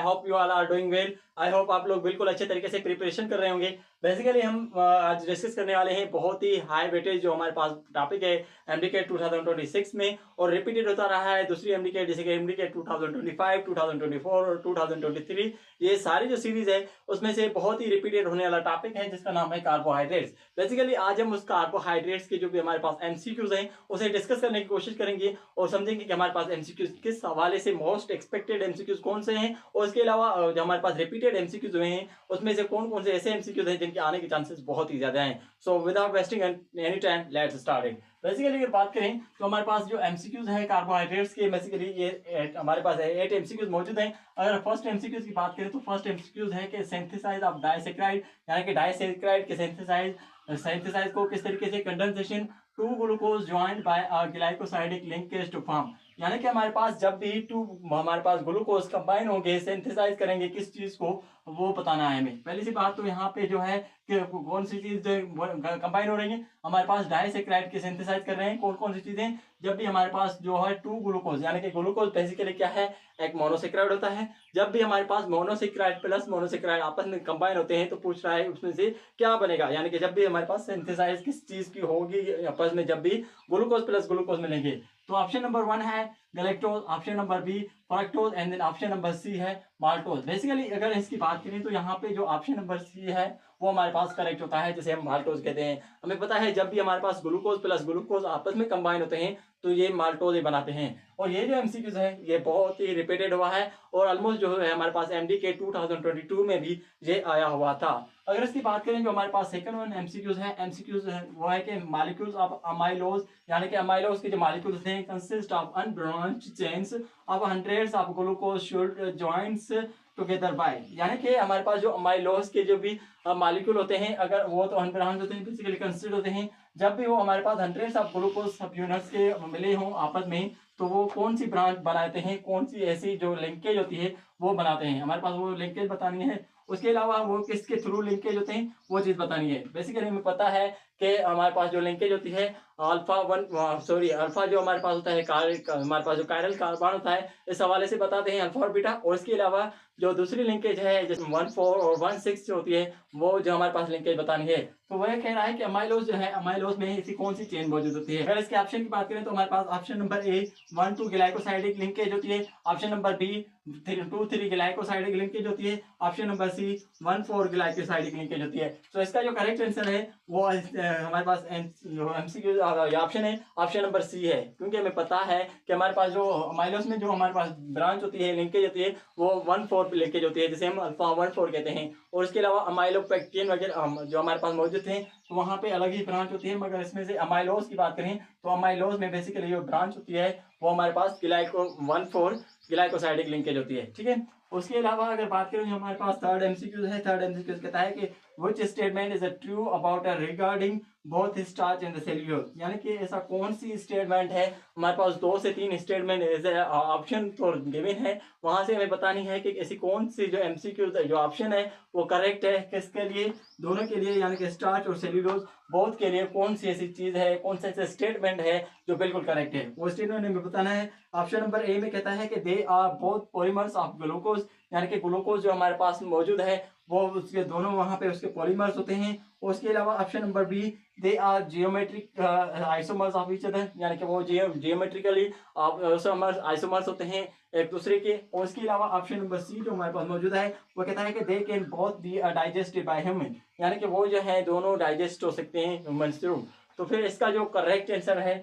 Hope you all are doing well. I hope आप लोग बिल्कुल अच्छे तरीके से प्रिपरेशन कर रहे होंगे। बेसिकली हम आज डिस्कस करने वाले हैं बहुत ही हाई वेटेज जो हमारे पास टॉपिक है एमडीके 2026 में, और रिपीटेड होता रहा है दूसरी एमडीके जैसे कि एमडीके 2025, 2024 और 2023। ये सारी जो सीरीज है उसमें से बहुत ही रिपीटेड होने वाला टॉपिक है जिसका नाम है कार्बोहाइड्रेट्स। बेसिकली आज हम उस कार्बोहाइड्रेट्स के जो भी हमारे पास एमसीक्यूज हैं उसे डिस्कस करने की कोशिश करेंगे और समझेंगे कि हमारे पास एमसीक्यूज किस हवाले से मोस्ट एक्सपेक्टेड एमसीक्यूज कौन से हैं, और इसके अलावा जो हमारे पास रिपीटेड एमसीक्यूज हुए हैं उसमें से कौन कौन से ऐसे एमसीक्यूज हैं जिनके आने के चांसेस बहुत ही ज्यादा हैं। So without wasting any time let's start it. Basically अगर बात करें तो हमारे पास जो एमसीक्यूज है कार्बोहाइड्रेट्स के, बेसिकली ये हमारे पास 8 एमसीक्यूज मौजूद हैं। अगर फर्स्ट एमसीक्यूज की बात करें तो फर्स्ट एमसीक्यूज है कि सिंथेसाइज ऑफ डाइसैकेराइड, यानी कि डाइसैकेराइड के सिंथेसाइज को किस तरीके से condensation two glucose joined by a glycosidic linkage to form, यानी कि हमारे पास जब भी हमारे पास ग्लूकोज कंबाइन होंगे सिंथेसाइज करेंगे किस चीज को, वो बताना है हमें। पहली सी बात तो यहाँ पे जो है कि कौन सी चीज कंबाइन हो रही है, हमारे पास डाइसैकेराइड के सिंथेसाइज कर रहे हैं। कौन कौन सी चीजें, जब भी हमारे पास जो है टू ग्लूकोज, यानी कि ग्लूकोज बेसिकली क्या है, एक मोनोसेक्राइड होता है। जब भी हमारे पास मोनोसेक्राइड प्लस मोनोसेक्राइड आपस में कंबाइन होते हैं तो पूछ रहा है उसमें से क्या बनेगा, यानी कि जब भी हमारे पास सिंथेसाइज किस चीज की होगी आपस में जब भी ग्लूकोज प्लस ग्लूकोज मिलेंगे। तो ऑप्शन नंबर 1 है galactose, option number B fructose and then option number C है माल्टोज। बेसिकली अगर इसकी बात करें तो यहाँ पे जो ऑप्शन नंबर सी है वो हमारे पास करेक्ट होता है, जिसे हम माल्टोज कहते हैं। हमें पता है जब भी हमारे पास ग्लूकोज प्लस ग्लूकोज आपस में कंबाइन होते हैं तो ये माल्टोज ही बनाते हैं। और ये जो एमसीक्यूज है ये बहुत ही रिपीटेड हुआ है और ऑलमोस्ट जो है हमारे पास एमडीके 2022 में भी ये आया हुआ था। अगर इसकी बात करें जो हमारे पास सेकंड वन एमसीक्यूज है वो है कि मॉलिक्यूल्स ऑफ अमाइलोज, यानी कि अमाइलोज के जो मॉलिक्यूल्स हैं consist of unbranched chains of hundreds of glucose should joints together by, यानी कि हमारे पास जो अमाइलोज के जो भी मॉलिक्यूल होते हैं अगर वो तो अनब्रांच होते हैं, बेसिकली कंसिडर होते हैं। जब भी वो हमारे पास हंड्रेड्स ऑफ ग्लूकोज सब यूनिट्स के मिले हों आपस में तो वो कौन सी ब्रांच बनाते हैं, कौन सी ऐसी जो लिंकेज होती है वो बनाते हैं। हमारे पास वो लिंकेज बतानी है, उसके अलावा वो किसके थ्रू लिंकेज होते हैं वो चीज बतानी है। बेसिकली हमें पता है कि हमारे पास जो लिंकेज होती है अल्फा जो हमारे पास होता है हमारे पास जो कायरल कार्बन होता है इस हवाले से बताते हैं अल्फा और बीटा। और इसके अलावा जो दूसरी लिंकेज है जिसमें 1,4 और 1,6 जो होती है वो जो हमारे पास लिंकेज बतानी है। तो वह कह रहा है कि अमाइलोज जो है अमाइलोज में ऐसी कौन सी चेन मौजूद होती है। अगर इसके ऑप्शन की बात करें तो हमारे पास option number A 1,2 glycosidic linkage होती है, option number B 2,3 glycosidic linkage होती है, option number C 1,4 glycosidic linkage होती है। तो इसका जो करेक्ट आंसर है वो हमारे पास एमसीक्यू ऑप्शन है ऑप्शन नंबर सी है, क्योंकि हमें पता है कि हमारे पास जो अमाइलोज में जो हमारे पास ब्रांच होती है लिंकेज होती है वो 1,4 लिंकेज होती है जिसे हम अल्फा 1,4 कहते हैं। और इसके अलावा अमाइलोपेक्टिन वगैरह जो हमारे पास मौजूद थे तो वहाँ पे अलग ही ब्रांच होती है, मगर इसमें से अमाइलोज की बात करें तो अमाइलोज में बेसिकली जो ब्रांच होती है वो हमारे पास ग्लाइको 1,4 ग्लाइकोसाइडिक लिंकेज होती है। ठीक है, उसके अलावा अगर बात करें जो हमारे पास थर्ड एमसीक्यू कहता है कि which statement is true about regarding both starch and the cellulose, यानी कि ऐसा कौन सी स्टेटमेंट है, हमारे पास 2 से 3 स्टेटमेंट ऑप्शन तो गिवन है, वहां से हमें बतानी है कि ऐसी कौन सी जो एमसीक्यू जो ऑप्शन है वो करेक्ट है किसके लिए, दोनों के लिए, यानी कि स्टार्च और सेल्यूलोज बोथ के लिए कौन सी ऐसी चीज है, कौन सा ऐसा स्टेटमेंट है जो बिल्कुल करेक्ट है। वो स्टेटमेंट हमें बताना है। ऑप्शन नंबर ए में कहता है कि they are both polymers of glucose, यानी कि ग्लूकोज जो हमारे पास मौजूद है वो उसके दोनों वहां पे उसके पॉलीमर्स होते हैं। और उसके अलावा option number B they are geometric isomers of each other, यानी कि वो जियोमेट्रिकली आइसोमर्स होते हैं एक दूसरे के। और इसके अलावा ऑप्शन नंबर सी जो हमारे पास मौजूद है वो कहता है कि they can both be digested by human, यानी कि वो जो है दोनों डाइजेस्ट हो सकते हैं ह्यूमन थ्रू। तो फिर इसका जो करेक्ट आंसर है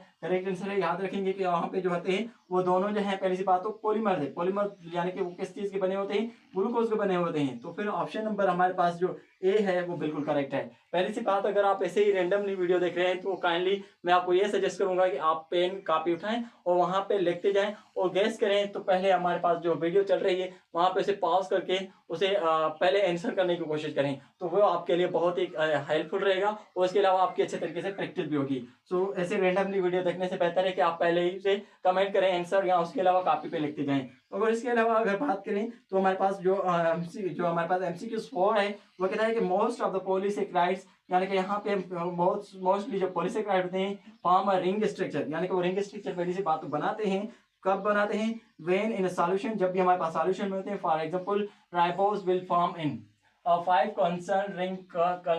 याद रखेंगे कि वहाँ पे जो होते हैं वो दोनों जो है, पहली सी बात तो पॉलीमर है, पॉलीमर यानी कि वो किस चीज के बने होते हैं, ग्लूकोज के बने होते हैं। तो फिर ऑप्शन नंबर हमारे पास जो ए है वो बिल्कुल करेक्ट है। पहली सी बात, अगर आप ऐसे ही रैंडमली वीडियो देख रहे हैं तो काइंडली मैं आपको ये सजेस्ट करूंगा कि आप पेन कापी उठाएं और वहां पे लिखते जाएं और गैस करें। तो पहले हमारे पास जो वीडियो चल रही है वहां पे उसे पॉज करके उसे पहले आंसर करने की कोशिश करें, तो वो आपके लिए बहुत ही हेल्पफुल रहेगा और इसके अलावा आपकी अच्छे तरीके से प्रैक्टिस भी होगी। सो ऐसे रैंडमली वीडियो देखने से बेहतर है कि आप पहले ही से कमेंट करें आंसर, या उसके अलावा कॉपी पे लिखते जाएं। और इसके अलावा अगर बात करें तो हमारे पास जो हमारे पास एमसीक्यू 4 है वो कहता है कि मोस्ट ऑफ द पॉलीसेकेराइड्स, यानी कि यहाँ पे मोस्टली जो पॉलीसेकेराइड होते हैं फॉर्म अ रिंग स्ट्रक्चर, यानी कि वो रिंग स्ट्रक्चर पहले से बात बनाते हैं कब बनाते हैं? व्हेन इन सॉल्यूशन, जब भी हमारे पास सॉल्यूशन में होते हैं। For example ribose will form in 5 concern ring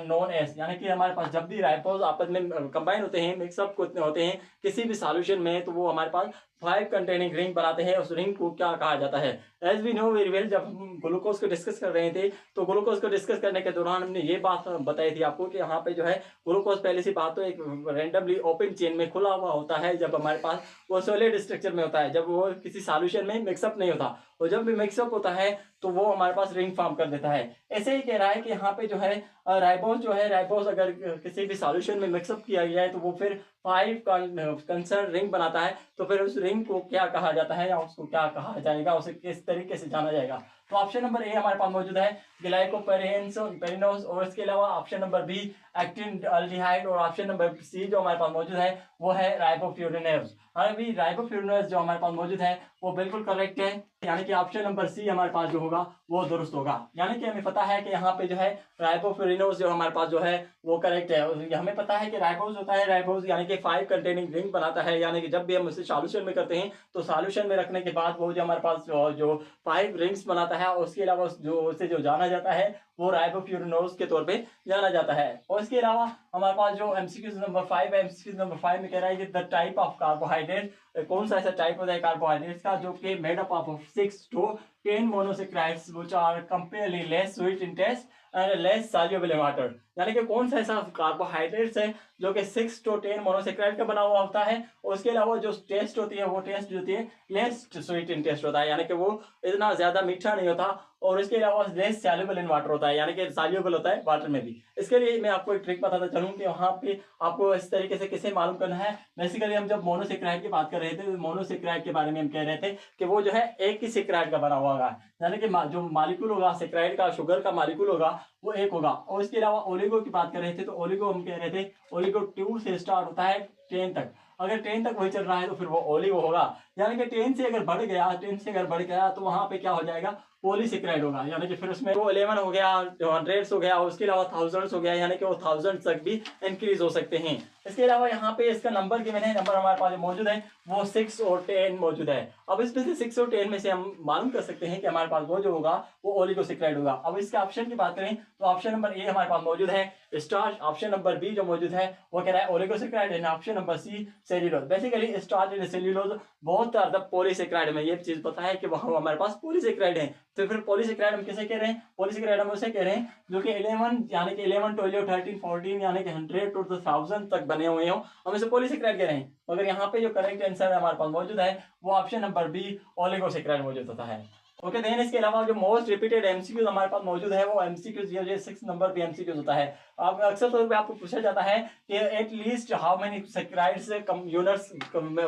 known as, यानी कि हमारे पास जब भी राइबोज आपस में कंबाइन होते हैं, मिक्सअप होते हैं किसी भी सॉल्यूशन में, तो वो हमारे पास 5 कंटेनिंग रिंग बनाते हैं। उस रिंग को क्या कहा जाता है? As we know very well, जब हम ग्लूकोज को डिस्कस कर रहे थे तो ग्लूकोज को डिस्कस करने के दौरान हमने ये बात बताई थी आपको कि यहाँ पे जो है ग्लूकोज पहले सी बात तो एक रेंडमली ओपन चेन में खुला हुआ होता है जब हमारे पास वो सॉलिड स्ट्रक्चर में होता है, जब वो किसी सॉल्यूशन में मिक्सअप नहीं होता। और जब भी मिक्सअप होता है तो वो हमारे पास रिंग फॉर्म कर देता है। ऐसे ही कह रहा है कि यहाँ पे जो है राइबोज जो है, राइबोज अगर किसी भी सॉल्यूशन में मिक्सअप किया गया है तो वो फिर 5 कंसर्न रिंग बनाता है। तो फिर उस रिंग को क्या कहा जाता है या उसको क्या कहा जाएगा, उसे किस तरीके से जाना जाएगा? तो ऑप्शन नंबर ए हमारे पास मौजूद है ग्लाइकोपेरिनोस, और इसके अलावा ऑप्शन नंबर बी एक्टिनअल्डिहाइड, और ऑप्शन नंबर सी जो हमारे पास मौजूद है वो है राइबोफ्यूरिनोस। अभी राइबोफ्यूरिनोस जो हमारे पास मौजूद है वो बिल्कुल करेक्ट है, यानी कि ऑप्शन नंबर सी हमारे पास जो होगा वो दुरुस्त होगा। यानी कि हमें पता है कि यहाँ पे जो है राइबोफ्यूरिनोस जो हमारे पास जो है वो करेक्ट है। हमें पता है कि राइबोज होता है, राइबोज यानी कि 5 कंटेनिंग रिंग बनाता है, यानी कि जब भी हम उसे सॉल्यूशन में करते हैं तो सॉल्यूशन में रखने के बाद वो जो हमारे पास जो 5 रिंग्स बनाता है, उसके अलावा जो उसे जो जाना जाता है वो राइबोफ्यूरिनोस के तौर पे जाना जाता है। और इसके अलावा हमारे पास जो एमसीक्यू नंबर 5 है, एमसीक्यू नंबर 5 में कह रहा है कि द टाइप ऑफ कार्बोहाइड्रेट, कौन सा ऐसा टाइप होता है कार्बोहाइड्रेट्स का जो कि made up of 6 to 10 monosaccharides which are comparably less sweet in taste and less soluble in water, यानी कि कौन सा ऐसा कार्बोहाइड्रेट्स है जो कि 6 to 10 मोनोसेक्राइड का बना हुआ होता है, और उसके अलावा जो टेस्ट होती है वो टेस्ट होती है लेस स्वीट इन टेस्ट होता है, यानी कि वो इतना ज्यादा मीठा नहीं होता, और इसके अलावा लेस सॉल्युबल इन वाटर होता है, यानी कि सॉल्युबल होता है वाटर में भी। इसके लिए मैं आपको एक ट्रिक बताता चलूं कि वहाँ पे आपको इस तरीके से कैसे मालूम करना है। बेसिकली हम जब मोनोसेक्राइड की बात कर रहे थे, मोनोसेक्राइड के बारे में हम कह रहे थे कि वो जो है एक ही सेक्राइड का बना हुआ होगा, यानी कि जो मालिक्यूल होगा सेक्राइड का, शुगर का मालिक्यूल होगा वो एक होगा। और इसके अलावा ओलिगो की बात कर रहे थे तो ओलिगो हम कह रहे थे ओलिगो 2 से स्टार्ट होता है 10 तक, अगर 10 तक वही चल रहा है तो फिर वो ओलिगो होगा, यानी कि 10 से अगर बढ़ गया, 10 से अगर बढ़ गया तो वहां पे क्या हो जाएगा? पॉलीसेक्राइड होगा, यानी कि फिर उसमें वो 11 हो गया, 100 हो गया, उसके अलावा थाउजेंड्स हो गया, यानी कि वो 1000 तक भी इंक्रीज हो सकते हैं। इसके अलावा यहाँ पे इसका नंबर गिवन है, नंबर हमारे पास मौजूद है वो 6 और 10 मौजूद है। अब इसमें से 6 और 10 में से हम मालूम कर सकते हैं कि हमारे पास वो जो होगा वो ओलिगोसेक्राइड होगा। अब इसके ऑप्शन की बात करें तो ऑप्शन नंबर ए हमारे पास मौजूद है स्टार्च, ऑप्शन नंबर बी जो मौजूद है वो कह रहा है oligosaccharide, and option number C cellulose. Basically starch and cellulose बहुत पॉलीसेक्राइड में ये चीज पता है कि वहां हमारे पास पॉलीसेक्राइड है। तो फिर पॉलीसेक्राइड हम किसे कह रहे हैं? पॉलीसेक्राइड हम उसे कह रहे हैं जो कि 11 यानी कि 11, 12, 13, 14 यानी कि 100 to 1000 तक बने हुए हो, हम इसे पॉलीसेक्राइड कह रहे हैं। मगर यहाँ पे जो करेक्ट आंसर हमारे पास मौजूद है वो ऑप्शन नंबर बी ओलिगोसेक्राइड मौजूद होता है। ओके, देन इसके अलावा जो मोस्ट रिपीटेड एमसीक्यूज हमारे पास मौजूद है वो एमसीक्यूज ये 6 नंबर पे एमसीक्यूज होता है। अब अक्सर तौर पे आपको पूछा जाता है कि at least how many saccharides units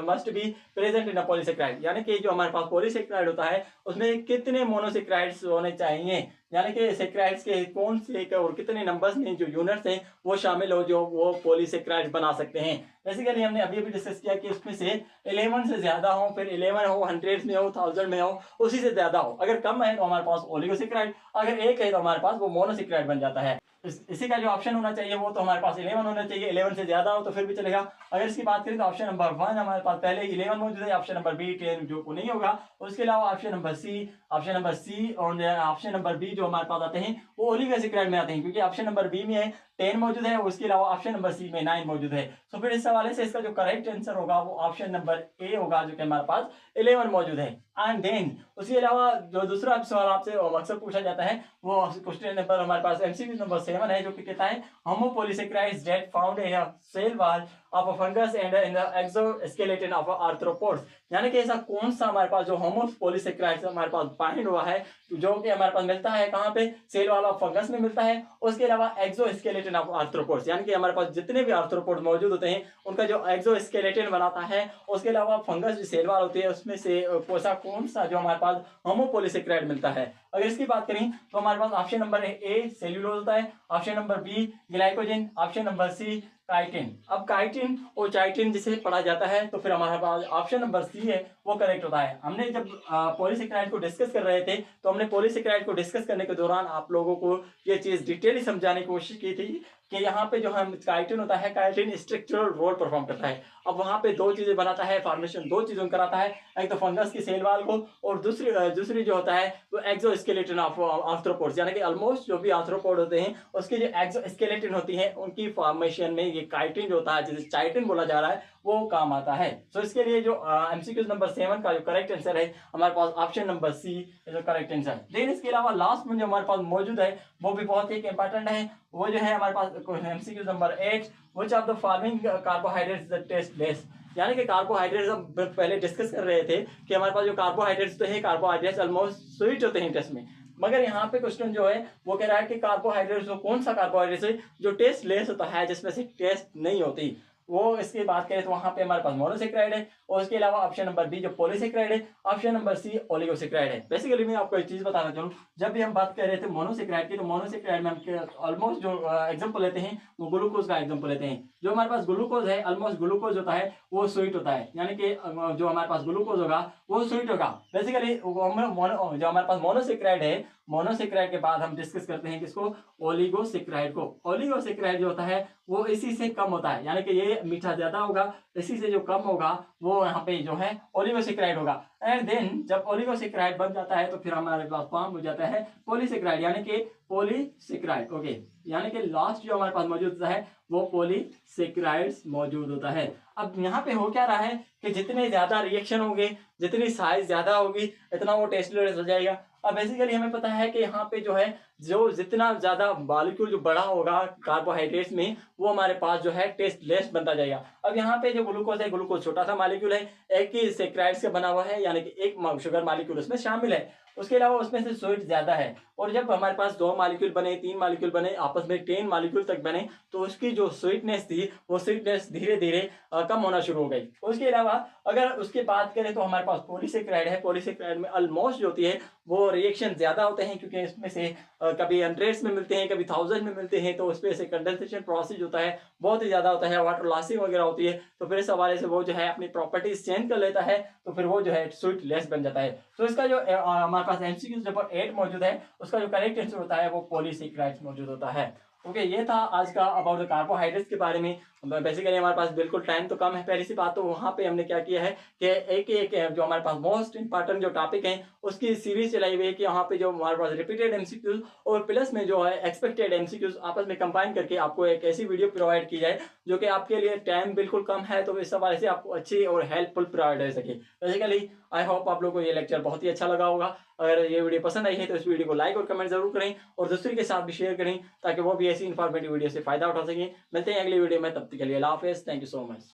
must be present in a polysaccharide, यानी कि जो हमारे पास पॉलीसेक्राइड होता है उसमें कितने मोनोसेक्राइड्स होने चाहिए, यानी कि सेक्राइड्स के कौन से और कितने नंबर्स में जो यूनिट्स हैं वो शामिल हो जो वो पॉलीसेक्राइड्स बना सकते हैं। बेसिकली हमने अभी अभी डिस्कस किया कि उसमें से 11 से ज्यादा हो, फिर 11 हो, 100 में हो, 1000 में हो, उसी से ज्यादा हो। अगर कम है तो हमारे पास ओलिगोसेक्राइड, अगर एक है तो हमारे पास वो मोनोसेक्राइड बन जाता है। इसी का जो ऑप्शन होना चाहिए वो तो हमारे पास 11 होना चाहिए, 11 से ज्यादा हो तो फिर भी चलेगा। अगर इसकी बात करें तो ऑप्शन नंबर 1 हमारे पास पहले 11 मौजूद है, ऑप्शन नंबर बी 10 जो नहीं होगा, उसके अलावा ऑप्शन नंबर सी और ऑप्शन नंबर बी जो हमारे पास आते हैं वो ओलिगोसेक्राइड में आते हैं, क्योंकि ऑप्शन नंबर बी में 10 मौजूद है, उसके अलावा ऑप्शन नंबर सी में 9 मौजूद है। तो फिर इस हवाले से इसका जो करेक्ट आंसर होगा वो ऑप्शन नंबर ए होगा जो कि हमारे पास 11 मौजूद है। एंड देन उसके अलावा जो दूसरा सवाल आपसे अक्सर पूछा जाता है वो क्वेश्चन नंबर हमारे पास एमसीक्यू नंबर 7 है जो कि कहता है homopolysaccharides that found in a cell wall of a fungus and in the exoskeleton of arthropods, यानी कि ऐसा कौन सा हमारे पास जो homopolysaccharides हमारे पास फाइंड हुआ है जो कि हमारे पास मिलता है कहाँ पे? सेल वाला फंगस में मिलता है, उसके अलावा एक्सोस्केलेटन ऑफ आर्थ्रोपोड्स, यानी कि हमारे पास जितने भी आर्थ्रोपोड मौजूद होते हैं उनका जो एक्सोस्केलेटन बनाता है, उसके अलावा फंगस जो सेल वाल होती है उसमें से ऐसा कौन सा जो हमारे पास होमोपोलीसेक्राइड मिलता है। अगर इसकी बात करें तो हमारे पास ऑप्शन नंबर ए सेल्यूलोज होता है, option number B glycogen, option number C chitin. अब काइटिन और चाइटिन जिसे पढ़ा जाता है तो फिर हमारे पास ऑप्शन नंबर सी है वो करेक्ट होता है। हमने जब पॉलीसेक्राइड को डिस्कस कर रहे थे तो हमने पॉलीसेक्राइड को डिस्कस करने के दौरान आप लोगों को ये चीज डिटेली समझाने की कोशिश की थी कि यहाँ पे जो हम काइटिन होता है, काइटिन स्ट्रक्चरल रोल परफॉर्म करता है। अब वहाँ पे दो चीजें बनाता है, फॉर्मेशन दो चीजों कराता है, एक तो फंगस की सेल वाल को, और दूसरी जो होता है वो एक्सोस्केलेटन ऑफ आर्थ्रोपोड्स, यानी कि ऑलमोस्ट जो भी आर्थ्रोपोड होते हैं उसकी जो एक्सोस्केलेटन होती है उनकी फॉर्मेशन में ये काइटिन जो होता है, जिसे चाइटिन बोला जा रहा है, वो काम आता है। सो इसके लिए जो एमसीक्यू नंबर 7 का जो करेक्ट आंसर है हमारे पास ऑप्शन नंबर सी जो करेक्ट आंसर है। देन इसके अलावा लास्ट में जो हमारे पास मौजूद है वो भी बहुत ही इंपॉर्टेंट है, वो जो है हमारे पास MCQ number 8, which of the following carbohydrates the taste less, यानी कि कार्बोहाइड्रेट्स हम पहले डिस्कस कर रहे थे कि हमारे पास जो कार्बोहाइड्रेट्स तो है, कार्बोहाइड्रेट्स ऑलमोस्ट स्वीट होते हैं टेस्ट में, मगर यहाँ पे क्वेश्चन जो है वो कह रहा है कि कार्बोहाइड्रेट्स कौन सा कार्बोहाइड्रेट है जो टेस्ट लेस होता है, जिसमें से टेस्ट नहीं होती। वो इसकी बात करें तो वहां पे हमारे पास मोनोसेक्राइड है, और उसके अलावा ऑप्शन नंबर बी जो पॉलीसेक्राइड है, ऑप्शन नंबर सी ओलिगोसेक्राइड है। बेसिकली मैं आपको एक चीज बताना चाहूँ, जब भी हम बात कर रहे थे मोनोसेक्राइड की, तो मोनोसेक्राइड में हम ऑलमोस्ट जो एग्जांपल लेते हैं वो ग्लूकोज का एग्जांपल लेते हैं। जो हमारे पास ग्लूकोज है, ऑलमोस्ट ग्लूकोज होता है वो स्वीट होता है, यानी कि जो हमारे पास ग्लूकोज होगा वो स्वीट होगा। बेसिकली जो हमारे पास मोनोसेक्राइड है, मोनोसेक्राइड के बाद हम डिस्कस करते हैं किसको, ओलिगोसेक्राइड को। ओलिगोसेक्राइड जो होता है वो इसी से कम होता है, यानी कि ये मीठा ज्यादा होगा, इसी से जो कम होगा वो यहाँ पे जो है ओलिगोसेक्राइड होगा। एंड देन जब ओलिगोसेक्राइड बन जाता है तो फिर हमारे पास फॉर्म हो जाता है पॉलीसेक्राइड, यानी कि पॉलीसेक्राइड। ओके, यानी कि लास्ट जो हमारे पास मौजूद होता है वो पॉलीसेक्राइड्स मौजूद होता है। अब यहाँ पे हो क्या रहा है कि जितने ज्यादा रिएक्शन होंगे, जितनी साइज ज्यादा होगी, इतना वो टेस्टलेस हो जाएगा। अब बेसिकली हमें पता है कि यहाँ पे जो है जो जितना ज्यादा मॉलिक्यूल जो बड़ा होगा कार्बोहाइड्रेट्स में, वो हमारे पास जो है टेस्ट लेस बनता जाएगा। अब यहाँ पे जो ग्लूकोज है, ग्लूकोज छोटा सा मॉलिक्यूल है, एक ही सेक्राइड से बना हुआ है, यानी कि एक शुगर मॉलिक्यूल उसमें शामिल है, उसके अलावा उसमें से स्वीट ज्यादा है। और जब हमारे पास 2 मॉलिक्यूल बने, 3 मॉलिक्यूल बने, आपस में 10 मॉलिक्यूल तक बने, तो उसकी जो स्वीटनेस थी वो स्वीटनेस धीरे धीरे कम होना शुरू हो गई। उसके अलावा अगर उसके बात करें तो हमारे पास पॉलीसेक्राइड है, पॉलीसेक्राइड में ऑलमोस्ट जो होती है वो रिएक्शन ज्यादा होते हैं, क्योंकि इसमें से कभी हंड्रेड्स में मिलते हैं, कभी 1000 में मिलते हैं, तो उसमें से कंडेंसेशन प्रोसेस होता है बहुत ही ज्यादा होता है, वाटर लॉसिंग वगैरह होती है, तो फिर इस हवाले से वो जो है अपनी प्रॉपर्टीज चेंज कर लेता है, तो फिर वो जो है स्वीट लेस बन जाता है। तो इसका जो हमारे पास एमसीक्यू नंबर 8 मौजूद है, उसका जो करेक्ट आंसर होता है वो पॉलीसेक्राइड्स मौजूद होता है। ओके, ये था आज का अबाउट द कार्बोहाइड्रेट्स के बारे में। बेसिकली हमारे पास बिल्कुल टाइम तो कम है, पहली सी बात तो वहाँ पे हमने क्या किया है कि एक जो हमारे पास मोस्ट इंपॉर्टेंट जो टॉपिक है उसकी सीरीज चलाई हुई है, कि यहाँ पे जो हमारे पास रिपीटेड एमसीक्यूज और प्लस में जो है एक्सपेक्टेड एमसीक्यूज आपस में कंबाइन करके आपको एक ऐसी वीडियो प्रोवाइड की जाए जो कि आपके लिए टाइम बिल्कुल कम है, तो इस हवाले से आपको अच्छी और हेल्पफुल प्रोवाइड हो सके। बेसिकली आई होप आप लोगों को ये लेक्चर बहुत ही अच्छा लगा होगा। अगर ये वीडियो पसंद आई है तो इस वीडियो को लाइक और कमेंट जरूर करें, और दूसरे के साथ भी शेयर करें, ताकि वो भी ऐसी इंफॉर्मेटिव वीडियो से फायदा उठा सकें। मिलते हैं अगली वीडियो में, तब तक के लिए अल्लाह हाफिज़। Thank you so much.